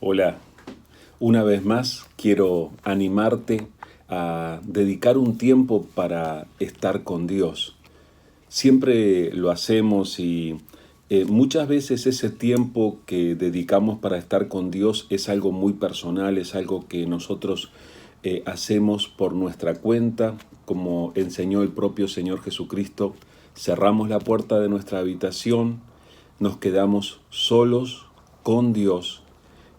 Hola, una vez más quiero animarte a dedicar un tiempo para estar con Dios. Siempre lo hacemos y muchas veces ese tiempo que dedicamos para estar con Dios es algo muy personal, es algo que nosotros hacemos por nuestra cuenta, como enseñó el propio Señor Jesucristo. Cerramos la puerta de nuestra habitación, nos quedamos solos con Dios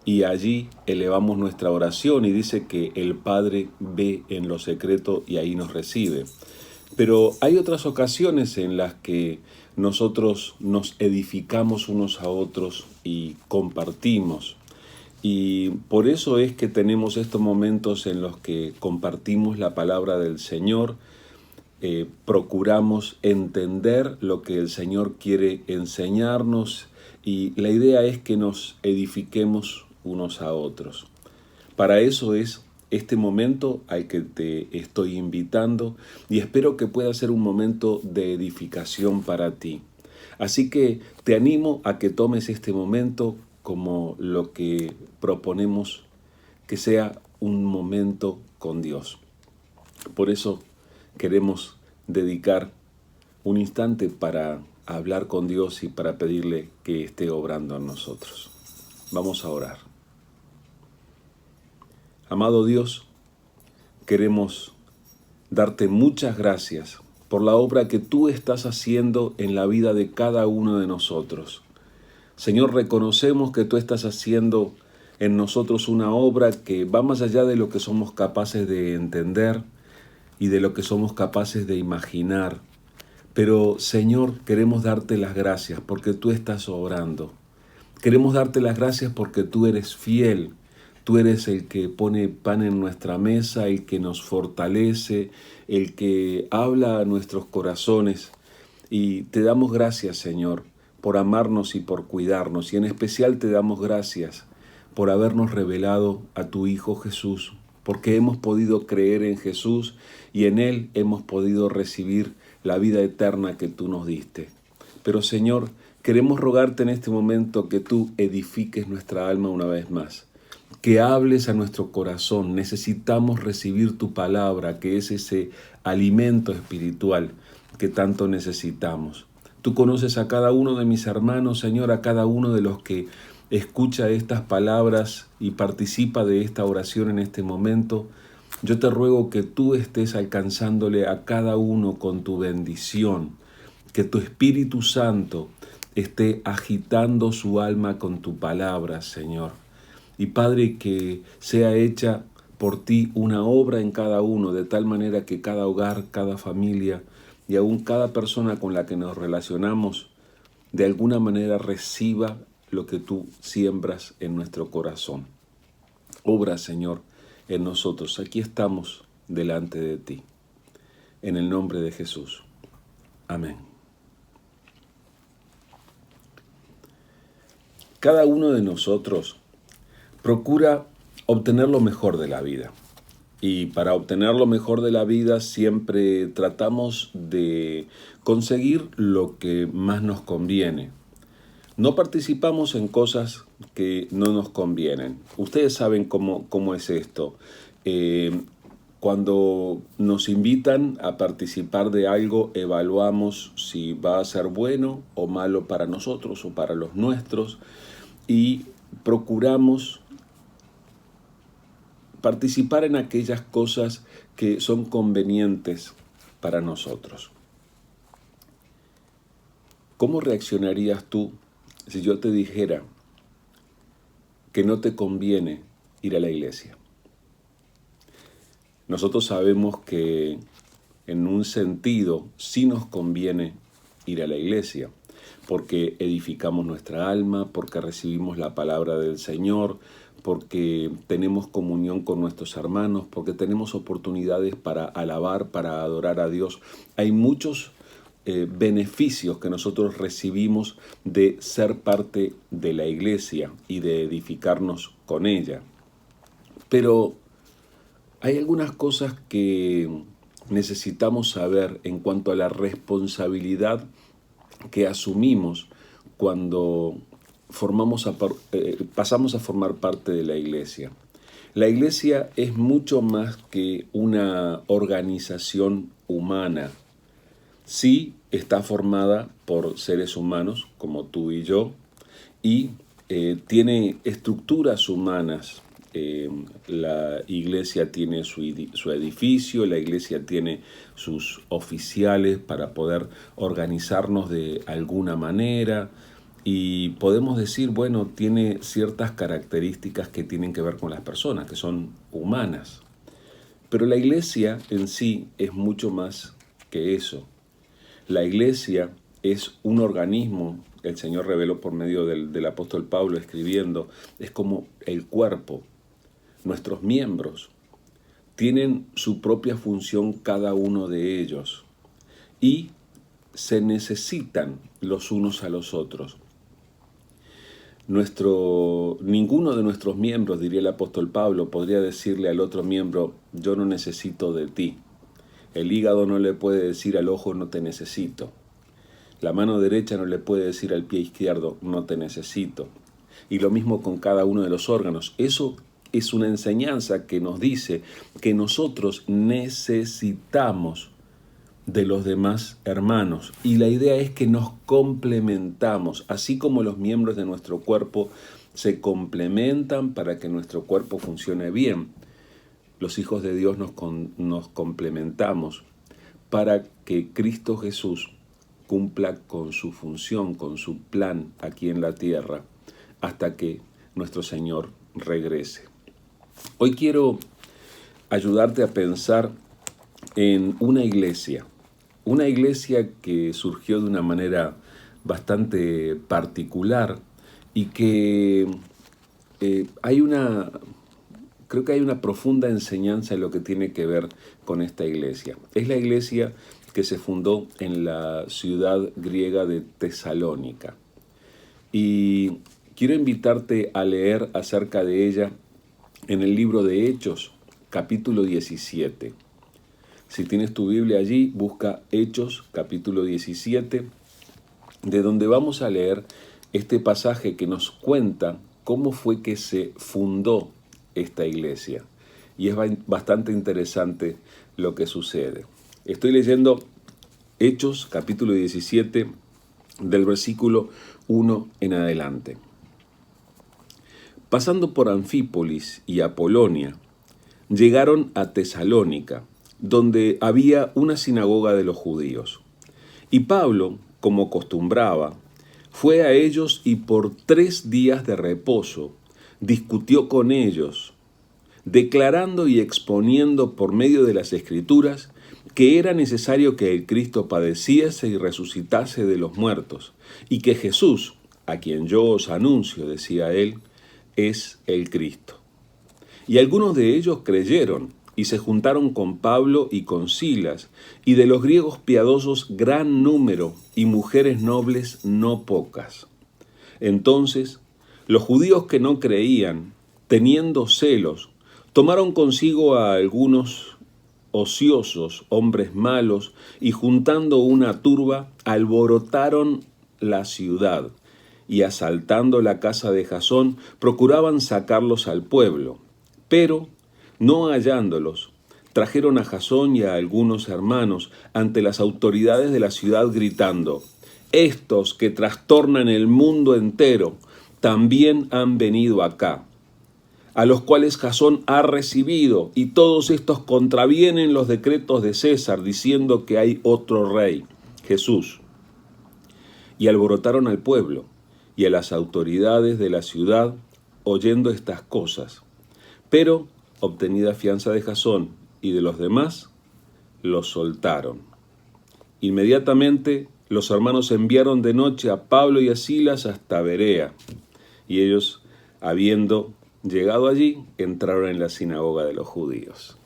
y allí elevamos nuestra oración y dice que el Padre ve en lo secreto y ahí nos recibe. Pero hay otras ocasiones en las que nosotros nos edificamos unos a otros y compartimos. Y por eso es que tenemos estos momentos en los que compartimos la palabra del Señor, procuramos entender lo que el Señor quiere enseñarnos y la idea es que nos edifiquemos unos a otros. Para eso es este momento al que te estoy invitando y espero que pueda ser un momento de edificación para ti. Así que te animo a que tomes este momento como lo que proponemos que sea un momento con Dios. Por eso queremos dedicar un instante para hablar con Dios y para pedirle que esté obrando en nosotros. Vamos a orar. Amado Dios, queremos darte muchas gracias por la obra que tú estás haciendo en la vida de cada uno de nosotros. Señor, reconocemos que tú estás haciendo en nosotros una obra que va más allá de lo que somos capaces de entender y de lo que somos capaces de imaginar. Pero, Señor, queremos darte las gracias porque tú estás obrando. Queremos darte las gracias porque tú eres fiel. Tú eres el que pone pan en nuestra mesa, el que nos fortalece, el que habla a nuestros corazones. Y te damos gracias, Señor, por amarnos y por cuidarnos. Y en especial te damos gracias por habernos revelado a tu Hijo Jesús, porque hemos podido creer en Jesús y en Él hemos podido recibir la vida eterna que tú nos diste. Pero, Señor, queremos rogarte en este momento que tú edifiques nuestra alma una vez más, que hables a nuestro corazón. Necesitamos recibir tu palabra, que es ese alimento espiritual que tanto necesitamos. Tú conoces a cada uno de mis hermanos, Señor, a cada uno de los que escucha estas palabras y participa de esta oración en este momento. Yo te ruego que tú estés alcanzándole a cada uno con tu bendición, que tu Espíritu Santo esté agitando su alma con tu palabra, Señor. Y Padre, que sea hecha por ti una obra en cada uno, de tal manera que cada hogar, cada familia y aún cada persona con la que nos relacionamos, de alguna manera reciba lo que tú siembras en nuestro corazón. Obra, Señor, en nosotros. Aquí estamos delante de ti. En el nombre de Jesús. Amén. Cada uno de nosotros procura obtener lo mejor de la vida. Y para obtener lo mejor de la vida siempre tratamos de conseguir lo que más nos conviene. No participamos en cosas que no nos convienen. Ustedes saben cómo es esto. Cuando nos invitan a participar de algo, evaluamos si va a ser bueno o malo para nosotros o para los nuestros y procuramos participar en aquellas cosas que son convenientes para nosotros. ¿Cómo reaccionarías tú si yo te dijera que no te conviene ir a la iglesia? Nosotros sabemos que en un sentido sí nos conviene ir a la iglesia, porque edificamos nuestra alma, porque recibimos la palabra del Señor, porque tenemos comunión con nuestros hermanos, porque tenemos oportunidades para alabar, para adorar a Dios. Hay muchos beneficios que nosotros recibimos de ser parte de la iglesia y de edificarnos con ella. Pero hay algunas cosas que necesitamos saber en cuanto a la responsabilidad que asumimos cuando pasamos a formar parte de la iglesia. La iglesia es mucho más que una organización humana. Sí, está formada por seres humanos como tú y yo y tiene estructuras humanas. La iglesia tiene su edificio, la iglesia tiene sus oficiales para poder organizarnos de alguna manera y podemos decir, bueno, tiene ciertas características que tienen que ver con las personas, que son humanas. Pero la iglesia en sí es mucho más que eso. La iglesia es un organismo, el Señor reveló por medio del apóstol Pablo escribiendo, es como el cuerpo. Nuestros miembros tienen su propia función cada uno de ellos y se necesitan los unos a los otros. Ninguno de nuestros miembros, diría el apóstol Pablo, podría decirle al otro miembro, yo no necesito de ti. El hígado no le puede decir al ojo, no te necesito. La mano derecha no le puede decir al pie izquierdo, no te necesito. Y lo mismo con cada uno de los órganos. Eso es una enseñanza que nos dice que nosotros necesitamos de los demás hermanos. Y la idea es que nos complementamos, así como los miembros de nuestro cuerpo se complementan para que nuestro cuerpo funcione bien. Los hijos de Dios nos complementamos para que Cristo Jesús cumpla con su función, con su plan aquí en la tierra, hasta que nuestro Señor regrese. Hoy quiero ayudarte a pensar en una iglesia que surgió de una manera bastante particular y que creo que hay una profunda enseñanza en lo que tiene que ver con esta iglesia. Es la iglesia que se fundó en la ciudad griega de Tesalónica. Y quiero invitarte a leer acerca de ella en el libro de Hechos, capítulo 17. Si tienes tu Biblia allí, busca Hechos, capítulo 17, de donde vamos a leer este pasaje que nos cuenta cómo fue que se fundó esta iglesia. Y es bastante interesante lo que sucede. Estoy leyendo Hechos, capítulo 17, del versículo 1 en adelante. Pasando por Anfípolis y Apolonia, llegaron a Tesalónica, donde había una sinagoga de los judíos. Y Pablo, como acostumbraba, fue a ellos y por 3 días de reposo discutió con ellos, declarando y exponiendo por medio de las Escrituras que era necesario que el Cristo padeciese y resucitase de los muertos, y que Jesús, a quien yo os anuncio, decía él, es el Cristo. Y algunos de ellos creyeron y se juntaron con Pablo y con Silas, y de los griegos piadosos gran número, y mujeres nobles no pocas. Entonces, los judíos que no creían, teniendo celos, tomaron consigo a algunos ociosos, hombres malos, y juntando una turba, alborotaron la ciudad, y asaltando la casa de Jasón, procuraban sacarlos al pueblo. Pero, no hallándolos, trajeron a Jasón y a algunos hermanos ante las autoridades de la ciudad gritando, estos que trastornan el mundo entero, también han venido acá, a los cuales Jasón ha recibido, y todos estos contravienen los decretos de César, diciendo que hay otro rey, Jesús. Y alborotaron al pueblo y a las autoridades de la ciudad, oyendo estas cosas. Pero, obtenida fianza de Jasón y de los demás, los soltaron. Inmediatamente los hermanos enviaron de noche a Pablo y a Silas hasta Berea, y ellos, habiendo llegado allí, entraron en la sinagoga de los judíos.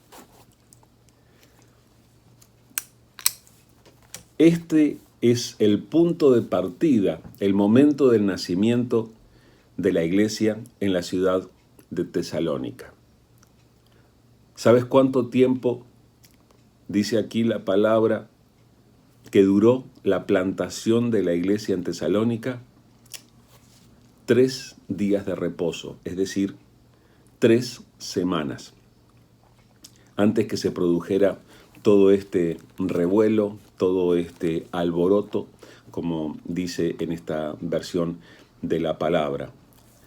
Este es el punto de partida, el momento del nacimiento de la iglesia en la ciudad de Tesalónica. ¿Sabes cuánto tiempo dice aquí la palabra que duró la plantación de la iglesia en Tesalónica? 3 días de reposo, es decir, 3 semanas, antes que se produjera todo este revuelo, todo este alboroto, como dice en esta versión de la palabra.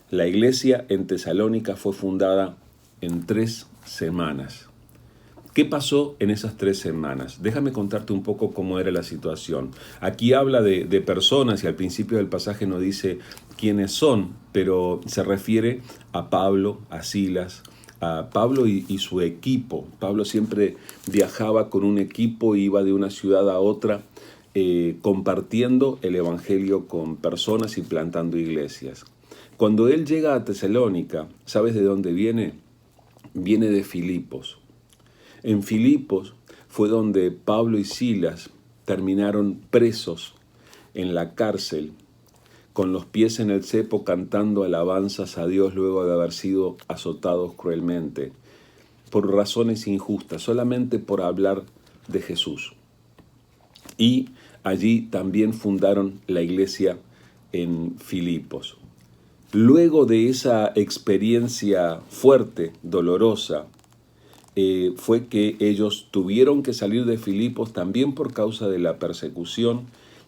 La iglesia en Tesalónica fue fundada en 3 semanas. ¿Qué pasó en esas 3 semanas? Déjame contarte un poco cómo era la situación. Aquí habla de personas y al principio del pasaje no dice quiénes son, pero se refiere a Pablo, a Silas, a Pablo y su equipo. Pablo siempre viajaba con un equipo, iba de una ciudad a otra, compartiendo el evangelio con personas y plantando iglesias. Cuando él llega a Tesalónica, ¿sabes de dónde viene? Viene de Filipos. En Filipos fue donde Pablo y Silas terminaron presos en la cárcel, con los pies en el cepo cantando alabanzas a Dios luego de haber sido azotados cruelmente, por razones injustas, solamente por hablar de Jesús. Y allí también fundaron la iglesia en Filipos. Luego de esa experiencia fuerte, dolorosa, fue que ellos tuvieron que salir de Filipos también por causa de la persecución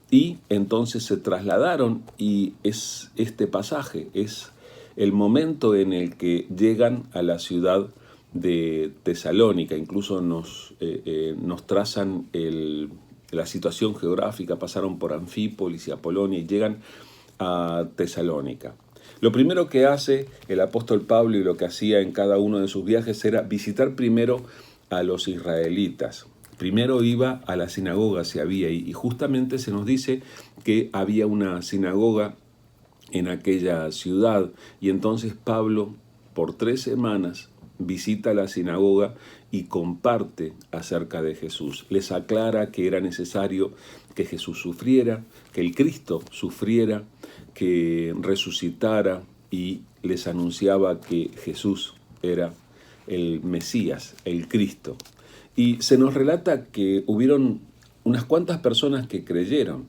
y entonces se trasladaron y es este pasaje, es el momento en el que llegan a la ciudad de Tesalónica. Incluso nos trazan la situación geográfica, pasaron por Anfípolis y Apolonia y llegan a Tesalónica. Lo primero que hace el apóstol Pablo y lo que hacía en cada uno de sus viajes era visitar primero a los israelitas. Primero iba a la sinagoga, si había, y justamente se nos dice que había una sinagoga en aquella ciudad, y entonces Pablo por 3 semanas visita la sinagoga y comparte acerca de Jesús. Les aclara que era necesario que Jesús sufriera, que el Cristo sufriera, que resucitara, y les anunciaba que Jesús era el Mesías, el Cristo. Y se nos relata que hubieron unas cuantas personas que creyeron,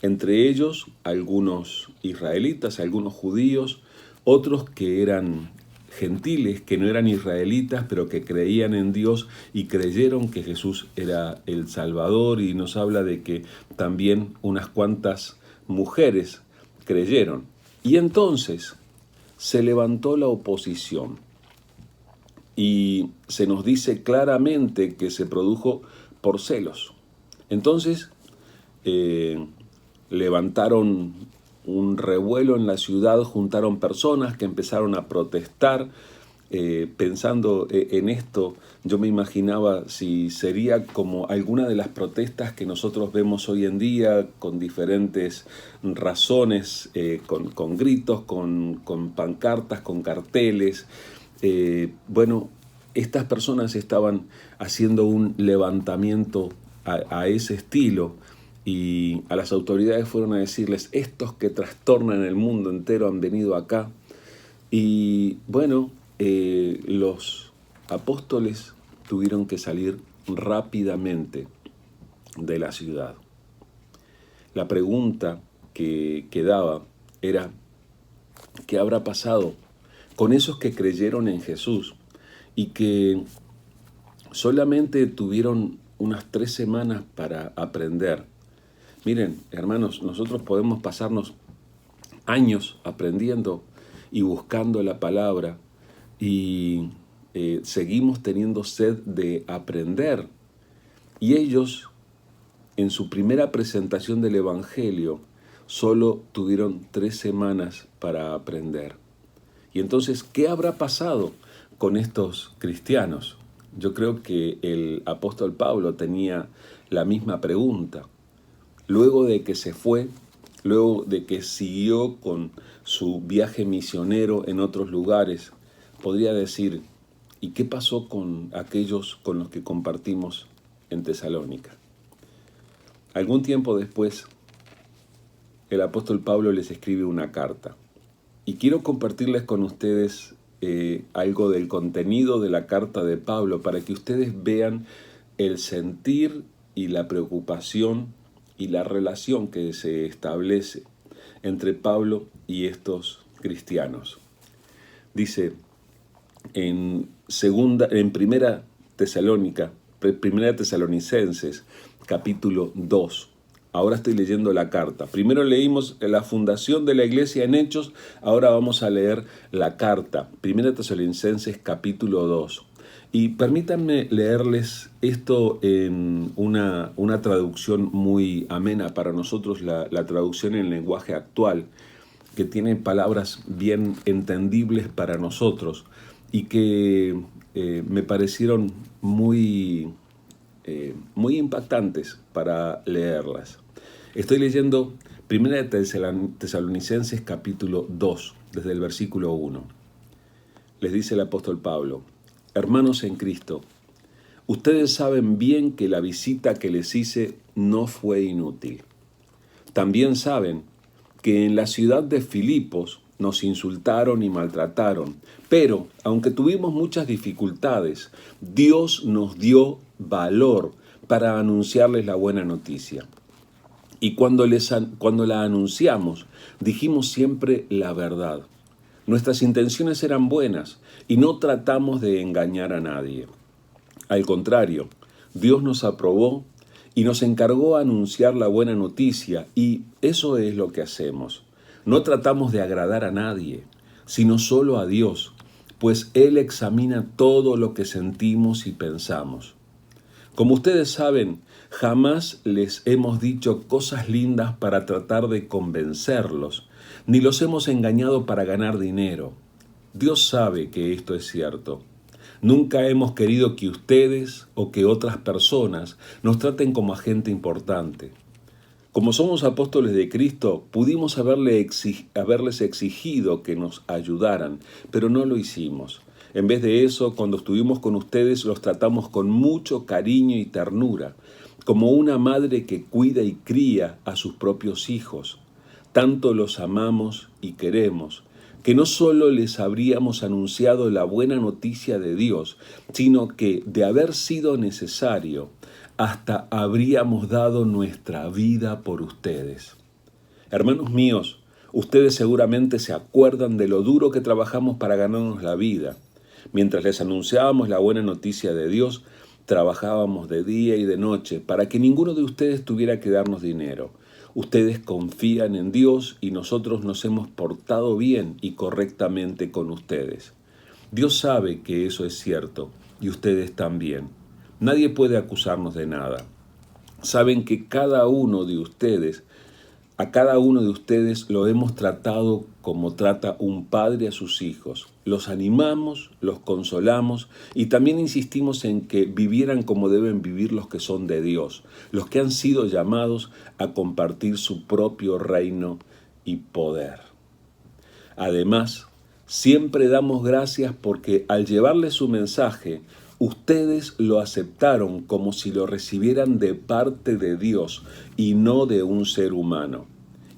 entre ellos algunos israelitas, algunos judíos, otros que eran gentiles, que no eran israelitas, pero que creían en Dios y creyeron que Jesús era el Salvador, y nos habla de que también unas cuantas mujeres creyeron. Y entonces se levantó la oposición y se nos dice claramente que se produjo por celos. Entonces levantaron un revuelo en la ciudad, juntaron personas que empezaron a protestar. Pensando en esto, yo me imaginaba si sería como alguna de las protestas que nosotros vemos hoy en día, con diferentes razones, con gritos, con pancartas, con carteles. Bueno, estas personas estaban haciendo un levantamiento a ese estilo, y a las autoridades fueron a decirles: estos que trastornan el mundo entero han venido acá. Y bueno, los apóstoles tuvieron que salir rápidamente de la ciudad. La pregunta que quedaba era: ¿qué habrá pasado con esos que creyeron en Jesús y que solamente tuvieron unas 3 semanas para aprender? Miren, hermanos, nosotros podemos pasarnos años aprendiendo y buscando la palabra, y seguimos teniendo sed de aprender. Y ellos, en su primera presentación del Evangelio, solo tuvieron 3 semanas para aprender. Y entonces, ¿qué habrá pasado con estos cristianos? Yo creo que el apóstol Pablo tenía la misma pregunta. Luego de que se fue, luego de que siguió con su viaje misionero en otros lugares, podría decir: ¿y qué pasó con aquellos con los que compartimos en Tesalónica? Algún tiempo después, el apóstol Pablo les escribe una carta. Y quiero compartirles con ustedes algo del contenido de la carta de Pablo, para que ustedes vean el sentir y la preocupación y la relación que se establece entre Pablo y estos cristianos. Dice primera Tesalonicenses, capítulo 2. Ahora estoy leyendo la carta. Primero leímos la fundación de la iglesia en Hechos, ahora vamos a leer la carta. Primera Tesalonicenses, capítulo 2. Y permítanme leerles esto en una traducción muy amena para nosotros, la traducción en lenguaje actual, que tiene palabras bien entendibles para nosotros y que me parecieron muy impactantes para leerlas. Estoy leyendo 1 Tesalonicenses capítulo 2, desde el versículo 1. Les dice el apóstol Pablo: hermanos en Cristo, ustedes saben bien que la visita que les hice no fue inútil. También saben que en la ciudad de Filipos nos insultaron y maltrataron, pero aunque tuvimos muchas dificultades, Dios nos dio valor para anunciarles la buena noticia. Y cuando la anunciamos, dijimos siempre la verdad. Nuestras intenciones eran buenas y no tratamos de engañar a nadie. Al contrario, Dios nos aprobó y nos encargó anunciar la buena noticia, y eso es lo que hacemos. No tratamos de agradar a nadie, sino solo a Dios, pues Él examina todo lo que sentimos y pensamos. Como ustedes saben, jamás les hemos dicho cosas lindas para tratar de convencerlos, ni los hemos engañado para ganar dinero. Dios sabe que esto es cierto. Nunca hemos querido que ustedes o que otras personas nos traten como a gente importante. Como somos apóstoles de Cristo, pudimos haberles exigido que nos ayudaran, pero no lo hicimos. En vez de eso, cuando estuvimos con ustedes, los tratamos con mucho cariño y ternura, como una madre que cuida y cría a sus propios hijos. Tanto los amamos y queremos, que no solo les habríamos anunciado la buena noticia de Dios, sino que, de haber sido necesario, hasta habríamos dado nuestra vida por ustedes. Hermanos míos, ustedes seguramente se acuerdan de lo duro que trabajamos para ganarnos la vida. Mientras les anunciábamos la buena noticia de Dios, trabajábamos de día y de noche para que ninguno de ustedes tuviera que darnos dinero. Ustedes confían en Dios y nosotros nos hemos portado bien y correctamente con ustedes. Dios sabe que eso es cierto y ustedes también. Nadie puede acusarnos de nada. Saben que a cada uno de ustedes lo hemos tratado como trata un padre a sus hijos. Los animamos, los consolamos y también insistimos en que vivieran como deben vivir los que son de Dios, los que han sido llamados a compartir su propio reino y poder. Además, siempre damos gracias porque al llevarles su mensaje, ustedes lo aceptaron como si lo recibieran de parte de Dios y no de un ser humano.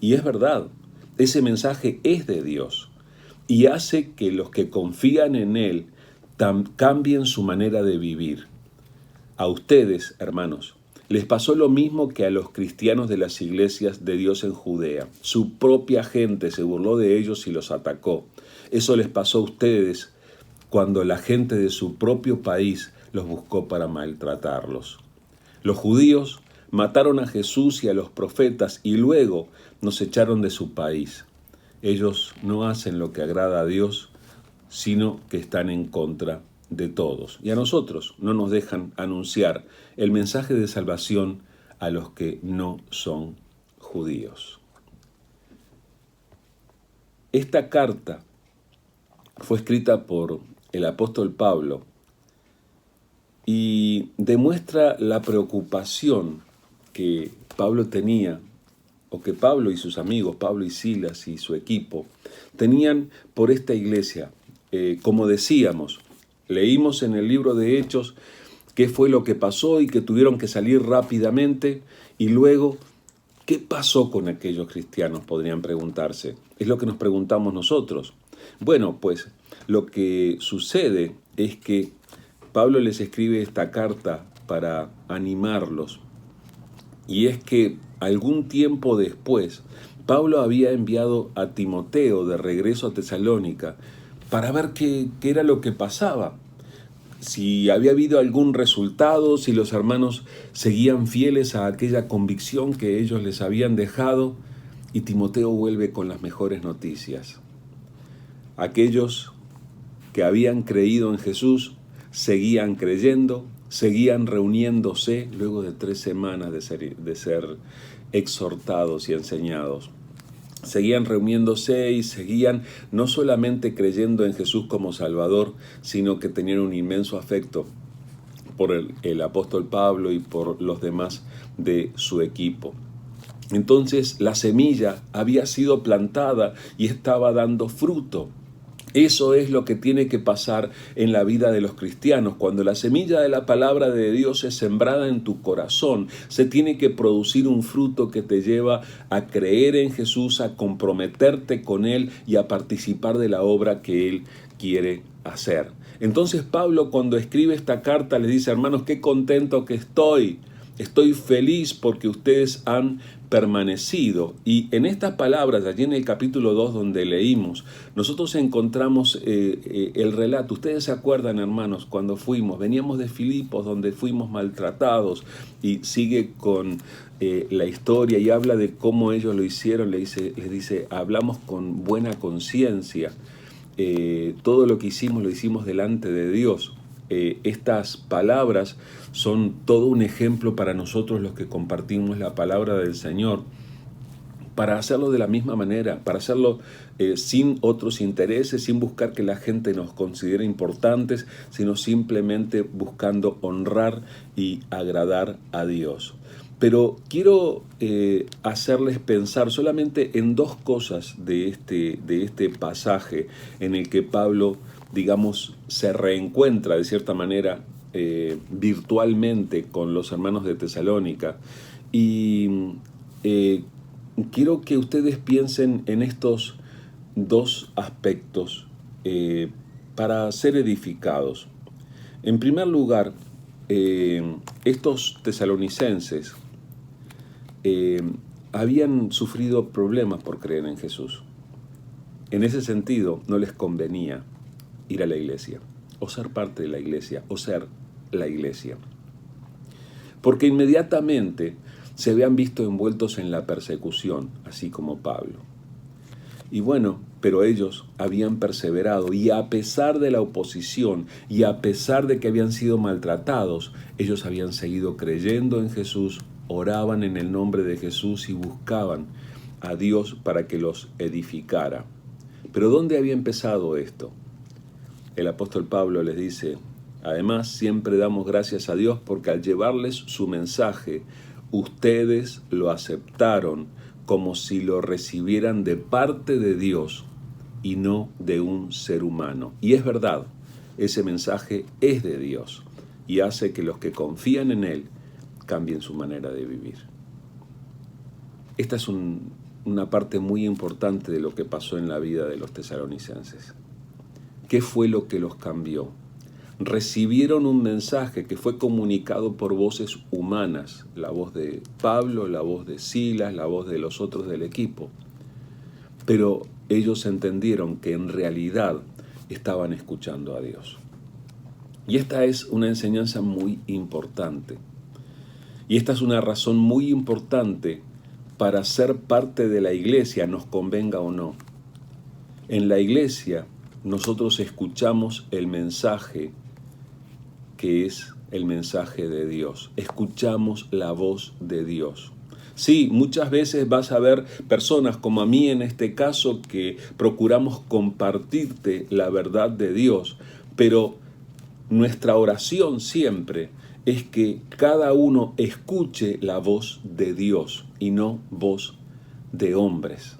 Y es verdad, ese mensaje es de Dios y hace que los que confían en Él cambien su manera de vivir. A ustedes, hermanos, les pasó lo mismo que a los cristianos de las iglesias de Dios en Judea. Su propia gente se burló de ellos y los atacó. Eso les pasó a ustedes cuando la gente de su propio país los buscó para maltratarlos. Los judíos mataron a Jesús y a los profetas y luego nos echaron de su país. Ellos no hacen lo que agrada a Dios, sino que están en contra de todos. Y a nosotros no nos dejan anunciar el mensaje de salvación a los que no son judíos. Esta carta fue escrita por el apóstol Pablo y demuestra la preocupación que Pablo tenía, o que Pablo y sus amigos, Pablo y Silas y su equipo, tenían por esta iglesia. Como decíamos, leímos en el libro de Hechos qué fue lo que pasó y que tuvieron que salir rápidamente, y luego, ¿qué pasó con aquellos cristianos? Podrían preguntarse. Es lo que nos preguntamos nosotros. Bueno, pues lo que sucede es que Pablo les escribe esta carta para animarlos, y es que algún tiempo después Pablo había enviado a Timoteo de regreso a Tesalónica para ver qué era lo que pasaba, si había habido algún resultado, si los hermanos seguían fieles a aquella convicción que ellos les habían dejado, y Timoteo vuelve con las mejores noticias. Aquellos que habían creído en Jesús seguían creyendo, seguían reuniéndose luego de 3 semanas de ser exhortados y enseñados. Seguían reuniéndose y seguían no solamente creyendo en Jesús como Salvador, sino que tenían un inmenso afecto por el apóstol Pablo y por los demás de su equipo. Entonces la semilla había sido plantada y estaba dando fruto. Eso es lo que tiene que pasar en la vida de los cristianos. Cuando la semilla de la palabra de Dios es sembrada en tu corazón, se tiene que producir un fruto que te lleva a creer en Jesús, a comprometerte con Él y a participar de la obra que Él quiere hacer. Entonces Pablo, cuando escribe esta carta, le dice: hermanos, qué contento que estoy. Estoy feliz porque ustedes han permanecido. Y en estas palabras, allí en el capítulo 2 donde leímos, nosotros encontramos el relato. Ustedes se acuerdan, hermanos, cuando veníamos de Filipos, donde fuimos maltratados, y sigue con la historia y habla de cómo ellos lo hicieron. Les dice, hablamos con buena conciencia. Todo lo que hicimos lo hicimos delante de Dios. Estas palabras son todo un ejemplo para nosotros los que compartimos la palabra del Señor, para hacerlo de la misma manera, para hacerlo sin otros intereses, sin buscar que la gente nos considere importantes, sino simplemente buscando honrar y agradar a Dios. Pero quiero hacerles pensar solamente en 2 cosas de este pasaje en el que Pablo, digamos, se reencuentra de cierta manera virtualmente con los hermanos de Tesalónica. Y quiero que ustedes piensen en estos 2 aspectos para ser edificados. En primer lugar, estos tesalonicenses habían sufrido problemas por creer en Jesús. En ese sentido, no les convenía ir a la iglesia, o ser parte de la iglesia, o ser la iglesia. Porque inmediatamente se habían visto envueltos en la persecución, así como Pablo. Y bueno, pero ellos habían perseverado, y a pesar de la oposición, y a pesar de que habían sido maltratados, ellos habían seguido creyendo en Jesús, oraban en el nombre de Jesús y buscaban a Dios para que los edificara. Pero ¿dónde había empezado esto? El apóstol Pablo les dice: además, siempre damos gracias a Dios porque al llevarles su mensaje, ustedes lo aceptaron como si lo recibieran de parte de Dios y no de un ser humano. Y es verdad, ese mensaje es de Dios y hace que los que confían en Él cambien su manera de vivir. Esta es una parte muy importante de lo que pasó en la vida de los tesalonicenses. ¿Qué fue lo que los cambió? Recibieron un mensaje que fue comunicado por voces humanas, la voz de Pablo, la voz de Silas, la voz de los otros del equipo. Pero ellos entendieron que en realidad estaban escuchando a Dios. Y esta es una enseñanza muy importante. Y esta es una razón muy importante para ser parte de la iglesia, nos convenga o no. En la iglesia nosotros escuchamos el mensaje que es el mensaje de Dios. Escuchamos la voz de Dios. Sí, muchas veces vas a ver personas como a mí en este caso que procuramos compartirte la verdad de Dios, pero nuestra oración siempre es que cada uno escuche la voz de Dios y no voz de hombres.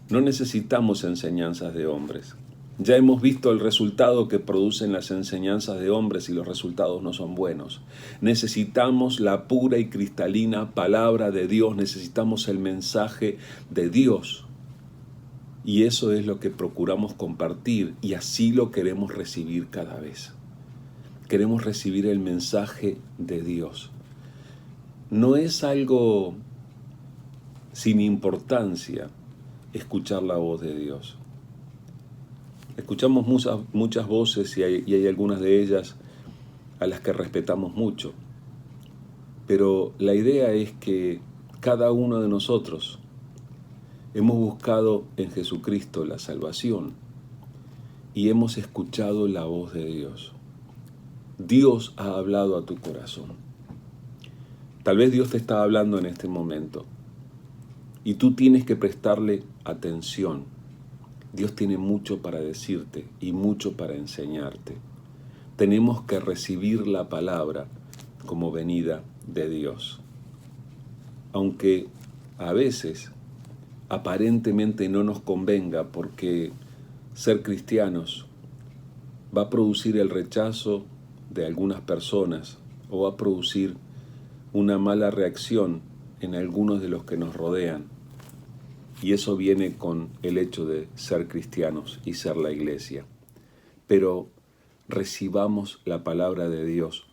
No necesitamos enseñanzas de hombres. Ya hemos visto el resultado que producen las enseñanzas de hombres y los resultados no son buenos. Necesitamos la pura y cristalina palabra de Dios, necesitamos el mensaje de Dios. Y eso es lo que procuramos compartir y así lo queremos recibir cada vez. Queremos recibir el mensaje de Dios. No es algo sin importancia escuchar la voz de Dios. Escuchamos muchas voces y hay algunas de ellas a las que respetamos mucho, pero la idea es que cada uno de nosotros hemos buscado en Jesucristo la salvación y hemos escuchado la voz de Dios. Dios ha hablado a tu corazón. Tal vez Dios te está hablando en este momento y tú tienes que prestarle atención. Dios tiene mucho para decirte y mucho para enseñarte. Tenemos que recibir la palabra como venida de Dios. Aunque a veces aparentemente no nos convenga, porque ser cristianos va a producir el rechazo de algunas personas o va a producir una mala reacción en algunos de los que nos rodean. Y eso viene con el hecho de ser cristianos y ser la iglesia. Pero recibamos la palabra de Dios.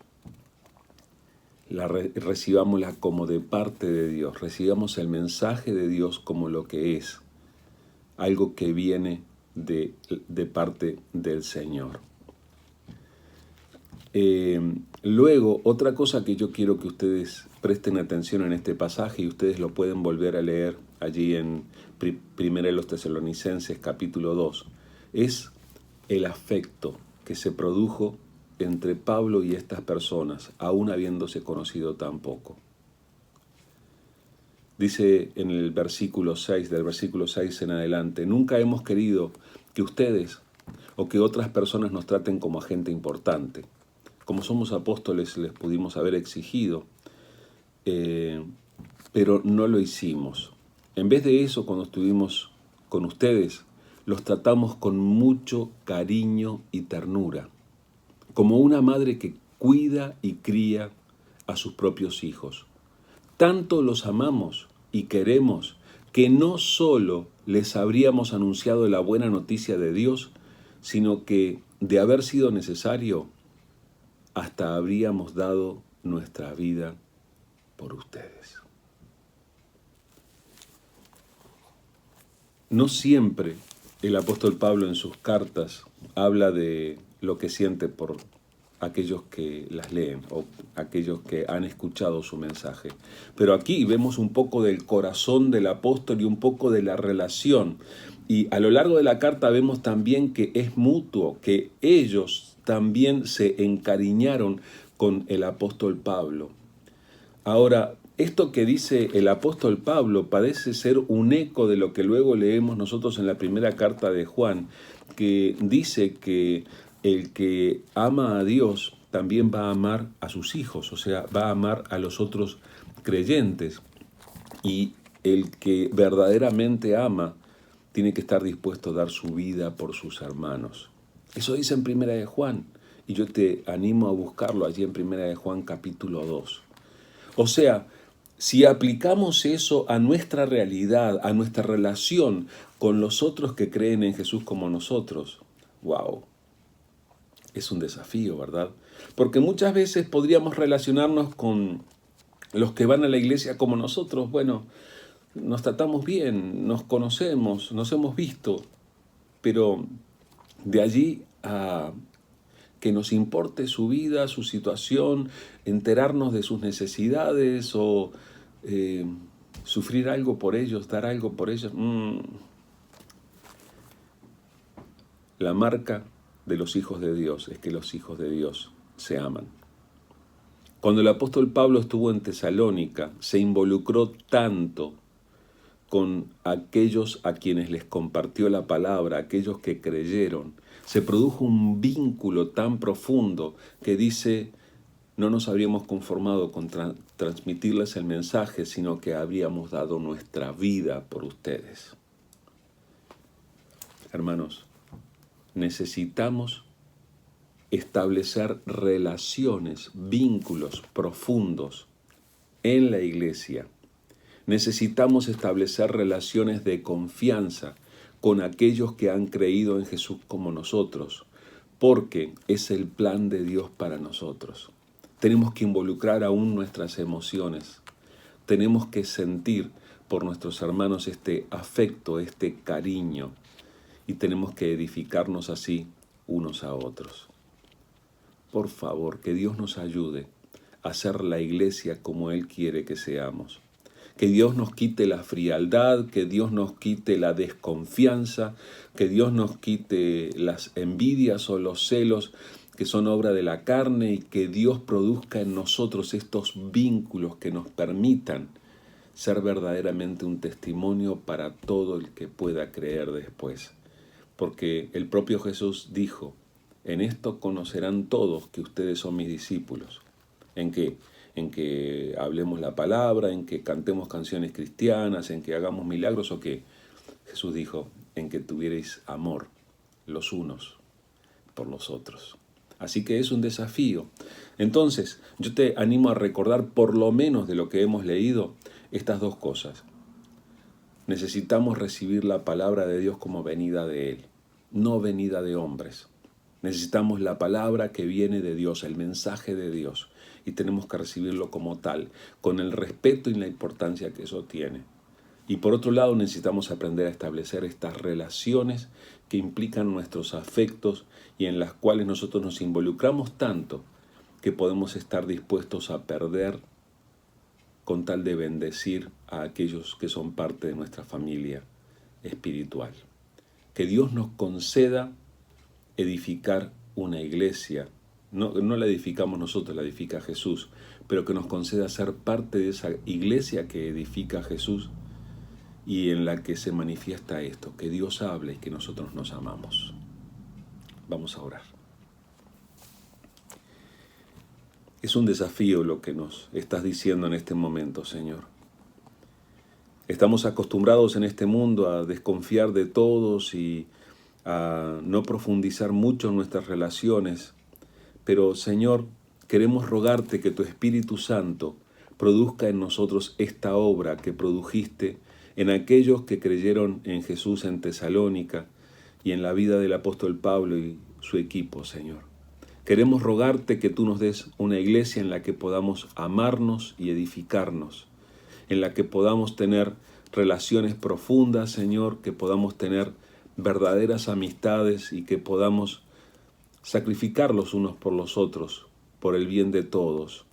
Recibámosla como de parte de Dios. Recibamos el mensaje de Dios como lo que es. Algo que viene de parte del Señor. Luego, otra cosa que yo quiero que ustedes presten atención en este pasaje, y ustedes lo pueden volver a leer allí en Primera de los Tesalonicenses capítulo 2, es el afecto que se produjo entre Pablo y estas personas, aún habiéndose conocido tan poco. Dice en el versículo 6, del versículo 6 en adelante: nunca hemos querido que ustedes o que otras personas nos traten como a gente importante. Como somos apóstoles les pudimos haber exigido, pero no lo hicimos. En vez de eso, cuando estuvimos con ustedes, los tratamos con mucho cariño y ternura, como una madre que cuida y cría a sus propios hijos. Tanto los amamos y queremos que no solo les habríamos anunciado la buena noticia de Dios, sino que, de haber sido necesario, hasta habríamos dado nuestra vida por ustedes. No siempre el apóstol Pablo en sus cartas habla de lo que siente por aquellos que las leen o aquellos que han escuchado su mensaje. Pero aquí vemos un poco del corazón del apóstol y un poco de la relación. Y a lo largo de la carta vemos también que es mutuo, que ellos también se encariñaron con el apóstol Pablo. Ahora, esto que dice el apóstol Pablo parece ser un eco de lo que luego leemos nosotros en la primera carta de Juan, que dice que el que ama a Dios también va a amar a sus hijos, o sea, va a amar a los otros creyentes. Y el que verdaderamente ama tiene que estar dispuesto a dar su vida por sus hermanos. Eso dice en Primera de Juan, y yo te animo a buscarlo allí en Primera de Juan capítulo 2. O sea, si aplicamos eso a nuestra realidad, a nuestra relación con los otros que creen en Jesús como nosotros, wow, es un desafío, ¿verdad? Porque muchas veces podríamos relacionarnos con los que van a la iglesia como nosotros. Bueno, nos tratamos bien, nos conocemos, nos hemos visto, pero de allí a que nos importe su vida, su situación, enterarnos de sus necesidades o sufrir algo por ellos, dar algo por ellos. La marca de los hijos de Dios es que los hijos de Dios se aman. Cuando el apóstol Pablo estuvo en Tesalónica, se involucró tanto con aquellos a quienes les compartió la palabra, aquellos que creyeron. Se produjo un vínculo tan profundo que dice: no nos habríamos conformado con transmitirles el mensaje, sino que habríamos dado nuestra vida por ustedes. Hermanos, necesitamos establecer relaciones, vínculos profundos en la iglesia. Necesitamos establecer relaciones de confianza con aquellos que han creído en Jesús como nosotros, porque es el plan de Dios para nosotros. Tenemos que involucrar aún nuestras emociones. Tenemos que sentir, por nuestros hermanos este afecto, este cariño, y tenemos que edificarnos así unos a otros. Por favor, que Dios nos ayude a ser la iglesia como Él quiere que seamos. Que Dios nos quite la frialdad, que Dios nos quite la desconfianza, que Dios nos quite las envidias o los celos que son obra de la carne, y que Dios produzca en nosotros estos vínculos que nos permitan ser verdaderamente un testimonio para todo el que pueda creer después. Porque el propio Jesús dijo: en esto conocerán todos que ustedes son mis discípulos. ¿En qué? En que hablemos la palabra, en que cantemos canciones cristianas, en que hagamos milagros, ¿o qué? Jesús dijo: en que tuvierais amor los unos por los otros. Así que es un desafío. Entonces, yo te animo a recordar, por lo menos de lo que hemos leído, estas dos cosas. Necesitamos recibir la palabra de Dios como venida de Él, no venida de hombres. Necesitamos la palabra que viene de Dios, el mensaje de Dios, y tenemos que recibirlo como tal, con el respeto y la importancia que eso tiene. Y por otro lado, necesitamos aprender a establecer estas relaciones que implican nuestros afectos y en las cuales nosotros nos involucramos tanto que podemos estar dispuestos a perder con tal de bendecir a aquellos que son parte de nuestra familia espiritual. Que Dios nos conceda edificar una iglesia. No la edificamos nosotros, la edifica Jesús, pero que nos conceda ser parte de esa iglesia que edifica Jesús y en la que se manifiesta esto, que Dios hable y que nosotros nos amamos. Vamos a orar. Es un desafío lo que nos estás diciendo en este momento, Señor. Estamos acostumbrados en este mundo a desconfiar de todos y a no profundizar mucho en nuestras relaciones, pero, Señor, queremos rogarte que tu Espíritu Santo produzca en nosotros esta obra que produjiste en aquellos que creyeron en Jesús en Tesalónica y en la vida del apóstol Pablo y su equipo, Señor. Queremos rogarte que tú nos des una iglesia en la que podamos amarnos y edificarnos, en la que podamos tener relaciones profundas, Señor, que podamos tener verdaderas amistades y que podamos sacrificar los unos por los otros, por el bien de todos.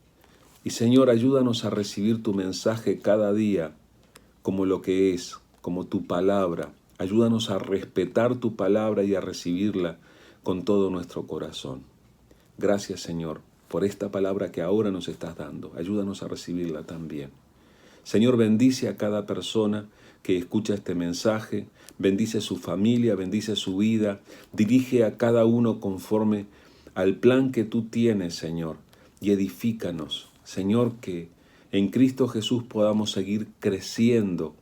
Y, Señor, ayúdanos a recibir tu mensaje cada día como lo que es, como tu palabra. Ayúdanos a respetar tu palabra y a recibirla con todo nuestro corazón. Gracias, Señor, por esta palabra que ahora nos estás dando. Ayúdanos a recibirla también. Señor, bendice a cada persona que escucha este mensaje, bendice su familia, bendice su vida, dirige a cada uno conforme al plan que tú tienes, Señor, y edifícanos, Señor, que en Cristo Jesús podamos seguir creciendo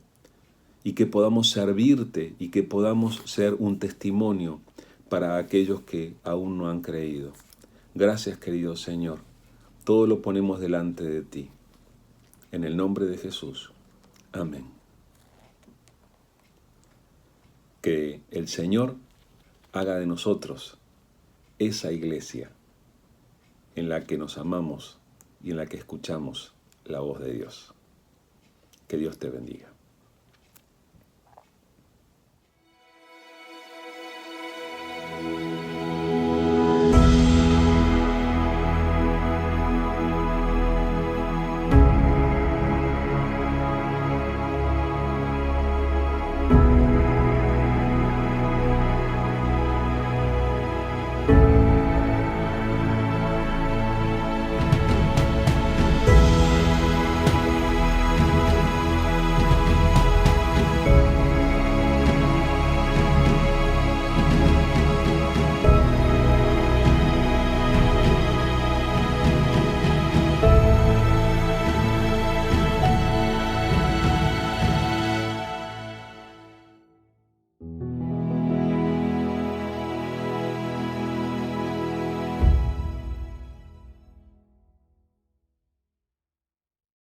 y que podamos servirte y que podamos ser un testimonio para aquellos que aún no han creído. Gracias, querido Señor. Todo lo ponemos delante de ti. En el nombre de Jesús. Amén. Que el Señor haga de nosotros esa iglesia en la que nos amamos y en la que escuchamos la voz de Dios. Que Dios te bendiga.